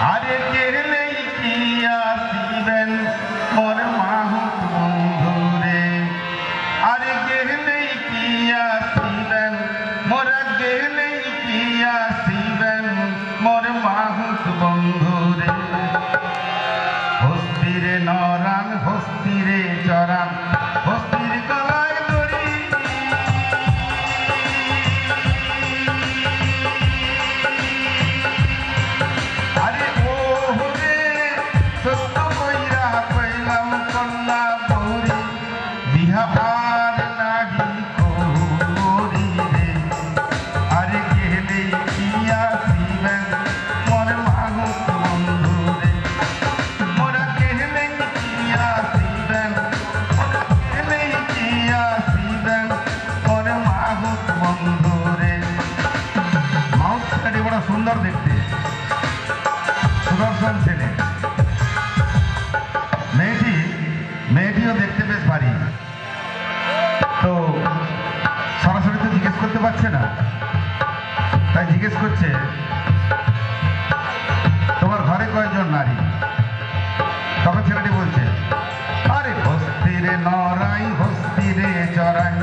আরে গেলেই কি আসিবেন মোর মাহুত বন্ধুরে, আরে গেলেই কি আসিবেন মোরা, গেলেই কি আসিবেন মোর মাহুত বন্ধুরে। হস্তিরে নরান হস্তিরে চরান হস্তির গলায় দড়ি, আরে ও রে সত্য কইরা কইলাম কন্যা বৌরি, বিহা আর নাহি করি রে। আরে গেলেই কি আসিবেন মোর মাহুত বন্ধুরে, মোরা গেলেই কি আসিবেন, গেলেই কি আসিবেন মোর মাহুত বন্ধুরে। মাহুত ছেলেটি বড় সুন্দর দেখতে, সুদর্শন ছেলে। মেয়েটিও দেখতে বেশ ভারী। তো সরাসরি তো জিজ্ঞেস করতে পারছে না, তাই জিজ্ঞেস করছে তোমার ঘরে কয়জন নারী? তখন ছেলেটি বলছে, আরে হস্তিরে নরাই হস্তিরে চড়াই